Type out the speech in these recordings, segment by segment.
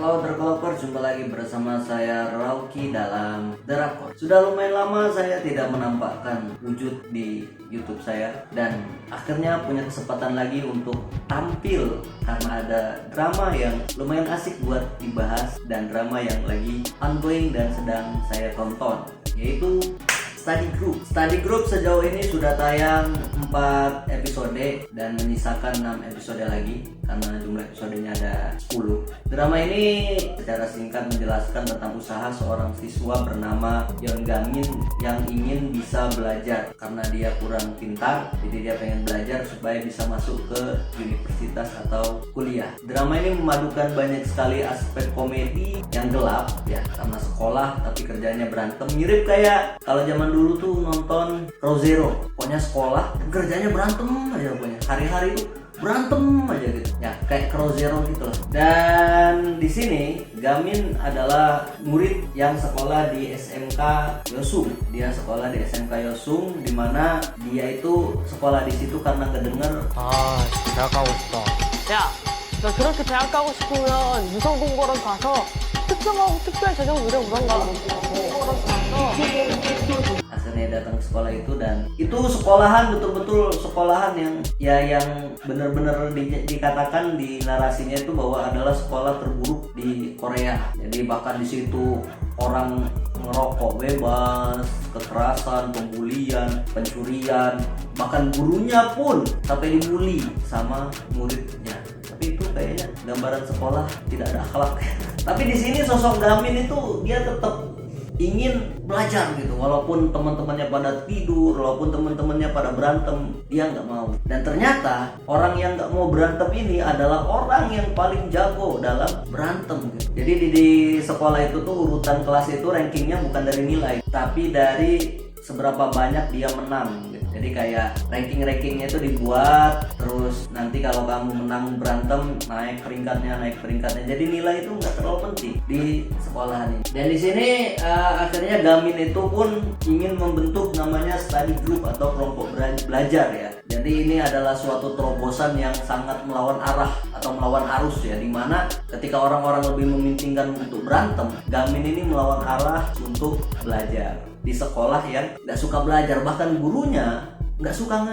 Halo Developer, jumpa lagi bersama saya Rauki dalam Drakor. Sudah lumayan lama saya tidak menampakkan wujud di YouTube saya, dan akhirnya punya kesempatan lagi untuk tampil karena ada drama yang lumayan asik buat dibahas dan drama yang lagi ongoing dan sedang saya tonton, yaitu Study Group. Study Group sejauh ini sudah tayang 4 episode dan menyisakan 6 episode lagi karena jumlah episodenya ada 10. Drama ini secara singkat menjelaskan tentang usaha seorang siswa bernama Yeon Gamin yang ingin bisa belajar karena dia kurang pintar, jadi dia pengen belajar supaya bisa masuk ke universitas atau kuliah. Drama ini memadukan banyak sekali aspek komedi yang gelap ya, karena sekolah tapi kerjanya berantem, mirip kayak kalau zaman dulu tuh nonton Re:Zero. Pokoknya sekolah kerjanya berantem aja, pokoknya hari-hari tuh berantem aja gitu ya, kayak Re:Zero gitu lah. Dan di sini Gamin adalah murid yang sekolah di SMK Yosung. Dia sekolah di SMK Yosung, di mana dia itu sekolah di situ karena kedenger 대학 가고 싶다. 야, 너 그렇게 대학 가고 싶으면 유성공고랑 가서 특성하고 특별 전형 노래 우선 akhirnya datang ke sekolah itu, dan itu sekolahan betul-betul sekolahan yang benar-benar dikatakan di narasinya itu bahwa adalah sekolah terburuk di Korea. Jadi bahkan di situ orang ngerokok bebas, kekerasan, pembulian, pencurian, bahkan gurunya pun sampai dibully sama muridnya. Tapi itu kayaknya gambaran sekolah tidak ada akhlak. Tapi di sini sosok Gamin itu dia tetap ingin belajar gitu, walaupun teman-temannya pada tidur, walaupun teman-temannya pada berantem, dia nggak mau. Dan ternyata orang yang nggak mau berantem ini adalah orang yang paling jago dalam berantem gitu. Jadi di sekolah itu tuh urutan kelas itu rankingnya bukan dari nilai, tapi dari seberapa banyak dia menang gitu. Jadi kayak rankingnya itu dibuat, terus nanti kalau kamu menang berantem naik peringkatnya. Jadi nilai itu nggak terlalu penting di sekolahan ini. Dan di sini akhirnya Gamin itu pun ingin membentuk namanya study group atau kelompok belajar ya. Jadi ini adalah suatu terobosan yang sangat melawan arah atau melawan arus ya, dimana ketika orang-orang lebih mementingkan untuk berantem, Gamin ini melawan arah untuk belajar di sekolah yang nggak suka belajar, bahkan gurunya nggak suka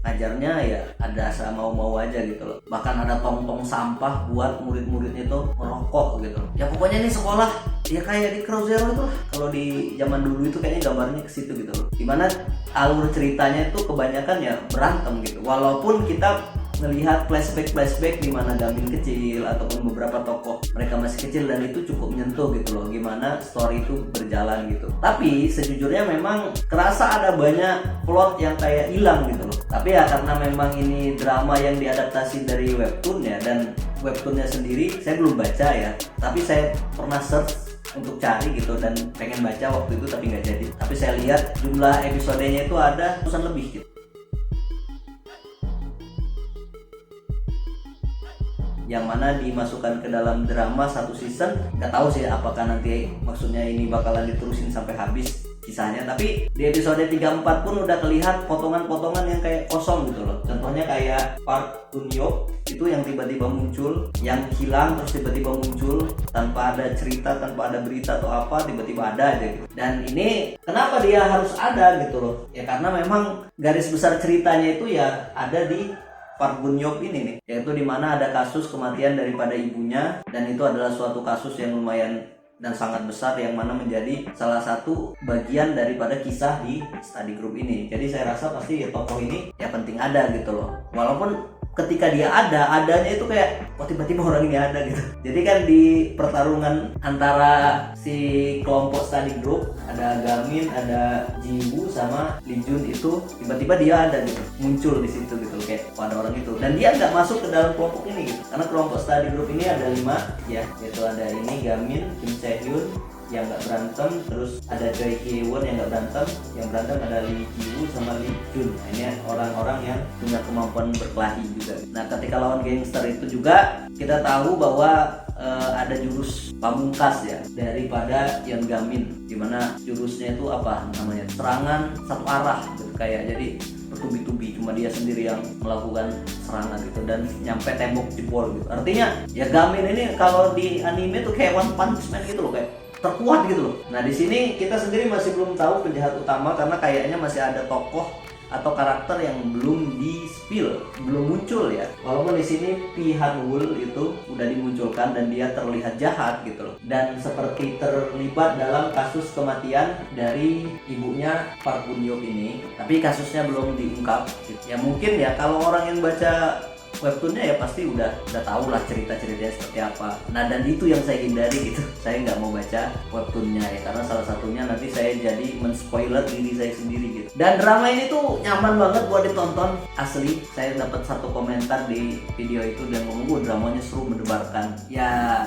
ngajarnya ya ada asal mau aja gitu loh. Bahkan ada tong-tong sampah buat murid-muridnya itu merokok gitu loh. Ya pokoknya ini sekolah ya kayak di Re:Zero itu lah. Kalau di zaman dulu itu kayaknya gambarnya ke situ gitu loh, dimana alur ceritanya itu kebanyakan ya berantem gitu, walaupun kita melihat flashback di mana Gamin kecil ataupun beberapa tokoh mereka masih kecil, dan itu cukup menyentuh gitu loh gimana story itu berjalan gitu. Tapi sejujurnya memang kerasa ada banyak plot yang kayak hilang gitu loh. Tapi ya karena memang ini drama yang diadaptasi dari webtoon ya, dan webtoonnya sendiri saya belum baca ya, tapi saya pernah search untuk cari gitu dan pengen baca waktu itu tapi nggak jadi. Tapi saya lihat jumlah episodenya itu ada ratusan lebih gitu, yang mana dimasukkan ke dalam drama satu season. Nggak tahu sih apakah nanti maksudnya ini bakalan diterusin sampai habis kisahnya. Tapi di episode 3-4 pun udah terlihat potongan-potongan yang kayak kosong gitu loh. Contohnya kayak Park Eun-yeop itu yang tiba-tiba muncul, yang hilang terus tiba-tiba muncul tanpa ada cerita, tanpa ada berita atau apa, tiba-tiba ada aja gitu. Dan ini kenapa dia harus ada gitu loh, ya karena memang garis besar ceritanya itu ya ada di Park Eun-yeop ini nih, yaitu dimana ada kasus kematian daripada ibunya, dan itu adalah suatu kasus yang lumayan dan sangat besar yang mana menjadi salah satu bagian daripada kisah di study group ini. Jadi saya rasa pasti ya tokoh ini ya penting ada gitu loh, walaupun ketika dia adanya itu kayak kok tiba-tiba orang ini ada gitu. Jadi kan di pertarungan antara si kelompok study group ada Gamin, ada Jiwoo sama Lee Jun, itu tiba-tiba dia ada gitu, muncul di situ gitu kayak ada orang itu, dan dia nggak masuk ke dalam kelompok ini gitu. Karena kelompok study group ini ada 5 ya, yaitu ada ini Gamin, Kim Se-hyun yang nggak berantem, terus ada Choi Hye-won yang nggak berantem, yang berantem ada Lee Ji-woo sama Lee Jun. Nah, ini orang-orang yang punya kemampuan berkelahi juga. Nah ketika lawan gangster itu juga kita tahu bahwa ada jurus pamungkas ya daripada Yeon Gamin, dimana jurusnya itu apa namanya, serangan satu arah gitu, kayak jadi bertubi-tubi, cuma dia sendiri yang melakukan serangan gitu dan nyampe tembok jebol gitu. Artinya ya Gamin ini kalau di anime tuh kayak One Punch Man gitu loh, kayak terkuat gitu loh. Nah di sini kita sendiri masih belum tahu penjahat utama karena kayaknya masih ada tokoh atau karakter yang belum di-spill, belum muncul ya. Walaupun di sini Pi Han-wul itu udah dimunculkan dan dia terlihat jahat gitu loh. Dan seperti terlibat dalam kasus kematian dari ibunya Park Bun Yeop ini, tapi kasusnya belum diungkap. Ya mungkin ya kalau orang yang baca webtoonnya ya pasti udah tahu lah cerita-ceritanya seperti apa. Nah dan itu yang saya hindari gitu. Saya nggak mau baca webtoonnya ya karena salah satunya nanti saya jadi men-spoiler diri saya sendiri gitu. Dan drama ini tuh nyaman banget buat ditonton asli. Saya dapat satu komentar di video itu dan ngomong dramanya seru, mendebarkan. Ya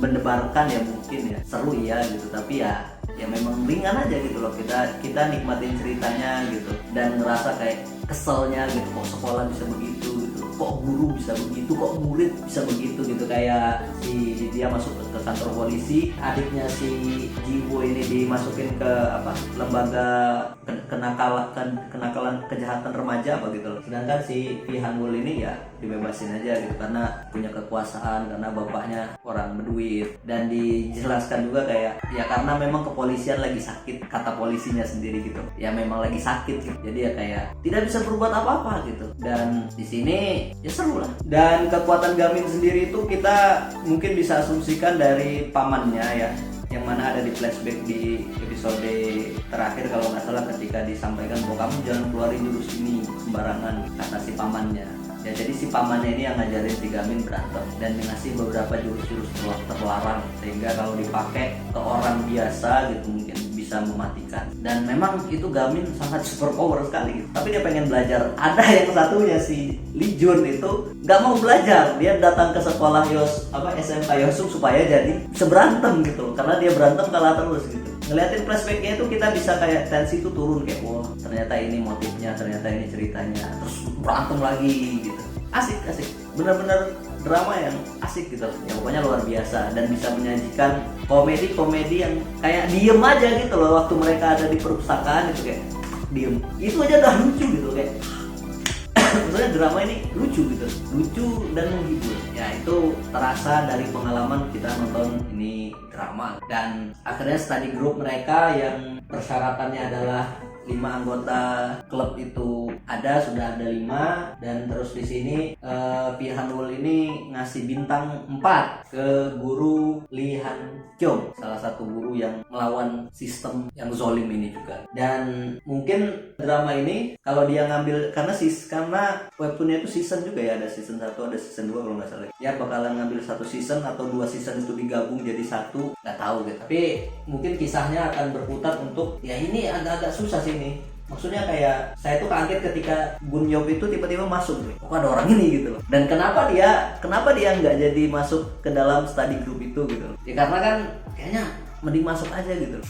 mendebarkan ya mungkin ya seru ya gitu. Tapi ya memang ringan aja gitu loh. Kita nikmatin ceritanya gitu dan ngerasa kayak keselnya gitu, kok sekolah bisa begitu gitu, kok guru bisa begitu, kok murid bisa begitu gitu. Kayak si dia masuk ke kantor polisi, adiknya si Jiwo ini dimasukin ke lembaga kenakalan kejahatan remaja apa gitu loh. Sedangkan si Pi Han-wul ini ya dibebasin aja gitu karena punya kekuasaan, karena bapaknya orang berduit. Dan dijelaskan juga kayak ya karena memang kepolisian lagi sakit, kata polisinya sendiri gitu, ya memang lagi sakit gitu. Jadi ya kayak tidak bisa berbuat apa-apa gitu. Dan di sini ya seru lah. Dan kekuatan Gamin sendiri itu kita mungkin bisa asumsikan dari pamannya ya, yang mana ada di flashback di episode terakhir kalau nggak salah, ketika disampaikan bahwa kamu jangan keluarin jurus ini sembarangan, kata si pamannya. Ya jadi si pamannya ini yang ngajarin si Gamin berantem dan ngasih beberapa jurus-jurus terlarang sehingga kalau dipakai ke orang biasa gitu mungkin bisa mematikan. Dan memang itu Gamin sangat super power sekali gitu. Tapi dia pengen belajar. Ada yang satunya si Lee Jun itu nggak mau belajar. Dia datang ke sekolah SMK Yosuk supaya jadi bisa berantem gitu karena dia berantem kalah terus gitu. Ngeliatin flashbacknya itu kita bisa kayak tensi itu turun, kayak wah ternyata ini motifnya, ternyata ini ceritanya, terus berantem lagi gitu. Asik bener-bener drama yang asik gitu ya, pokoknya luar biasa. Dan bisa menyajikan komedi yang kayak diem aja gitu loh waktu mereka ada di perpustakaan itu, kayak diem itu aja udah lucu gitu kayak maksudnya drama ini lucu gitu, lucu dan menghibur ya. Itu terasa dari pengalaman kita nonton ini drama. Dan akhirnya study group mereka yang persyaratannya adalah 5 anggota klub itu sudah ada 5. Dan terus di sini Pi Han-wul ini ngasih bintang 4 ke guru Lee Han Kyung, salah satu guru yang melawan sistem yang zolim ini juga. Dan mungkin drama ini kalau dia ngambil karena webtoonnya itu season juga ya, ada season 1 ada season 2 kalau nggak salah ya, bakalan ngambil 1 season atau 2 season itu digabung jadi 1, nggak tahu gitu. Tapi mungkin kisahnya akan berputar untuk ya ini agak-agak susah sih ini. Maksudnya kayak saya tuh kaget ketika Bun Yeop itu tiba-tiba masuk nih. Kok ada orang ini gitu loh. Dan kenapa dia nggak jadi masuk ke dalam study group itu gitu loh. Ya karena kan kayaknya mending masuk aja gitu.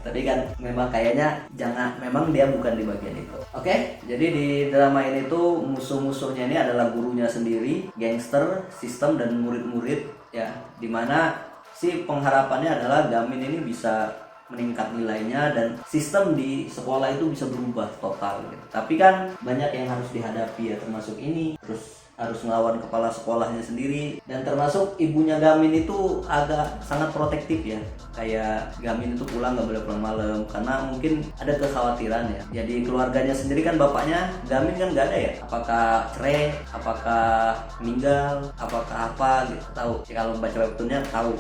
Tapi kan memang kayaknya memang dia bukan di bagian itu. Oke, jadi di drama ini tuh musuh-musuhnya ini adalah gurunya sendiri, gangster, sistem dan murid-murid ya. Dimana si pengharapannya adalah Gamin ini bisa meningkat nilainya dan sistem di sekolah itu bisa berubah total gitu. Tapi kan banyak yang harus dihadapi ya, termasuk ini, terus harus melawan kepala sekolahnya sendiri. Dan termasuk ibunya Gamin itu agak sangat protektif ya, kayak Gamin itu pulang nggak boleh pulang malam karena mungkin ada kekhawatiran ya. Jadi keluarganya sendiri kan, bapaknya Gamin kan nggak ada ya, apakah cerai, apakah meninggal, apakah apa gitu, tahu ya, kalau membaca webtoonnya tahu.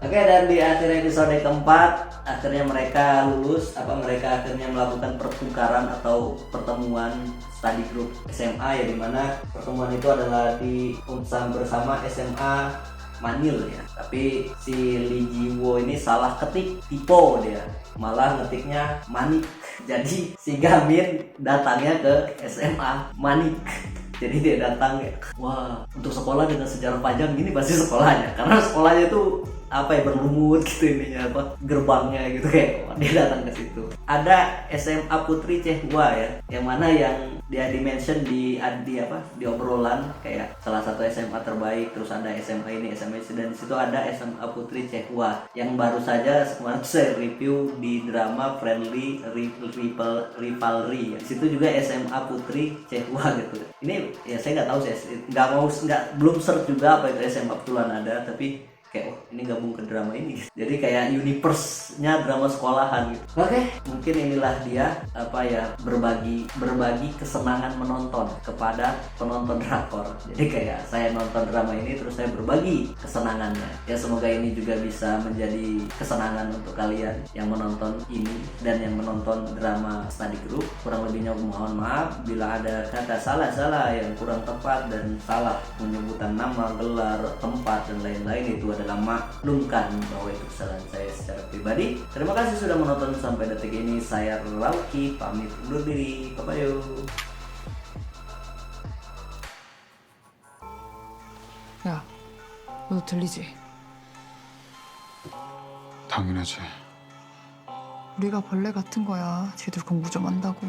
Oke, dan di akhir episode keempat akhirnya mereka lulus, mereka akhirnya melakukan pertukaran atau pertemuan study group SMA ya, dimana pertemuan itu adalah bersama SMA Manil ya. Tapi si Lee Jiwo ini salah ketik, typo dia, malah ngetiknya Manik. Jadi si Gamin datangnya ke SMA Manik. Jadi dia datang ya, wah untuk sekolah dengan sejarah panjang gini pasti sekolahnya, karena sekolahnya itu apa ya, berlumut gitu ininya, apa gerbangnya gitu, kayak dia datang ke situ. Ada SMA Putri Cehua ya, yang mana yang dia dimention di obrolan kayak salah satu SMA terbaik, terus ada SMA ini, SMA ini, dan di situ ada SMA Putri Cehua yang baru saja kemarin saya review di drama Friendly Rivalry. Di situ juga SMA Putri Cehua gitu. Ini ya saya nggak tahu, saya belum search juga apa itu SMA kebetulan ada, tapi kayak ini gabung ke drama ini, jadi kayak universe-nya drama sekolahan gitu. Oke, mungkin inilah dia berbagi kesenangan menonton kepada penonton drakor. Jadi kayak saya nonton drama ini terus saya berbagi kesenangannya. Ya semoga ini juga bisa menjadi kesenangan untuk kalian yang menonton ini dan yang menonton drama Study Group. Kurang lebihnya mohon maaf bila ada kata salah yang kurang tepat dan salah penyebutan nama, gelar, tempat dan lain-lain, itu adalah maklumkan bahwa itu kesalahan saya secara pribadi. Terima kasih sudah menonton sampai detik ini. Saya Rauki pamit undur diri. Bye-bye. 야, 너 들리지? 당연하지. 우리가 벌레 같은 거야. 쟤들 공부 좀 한다고.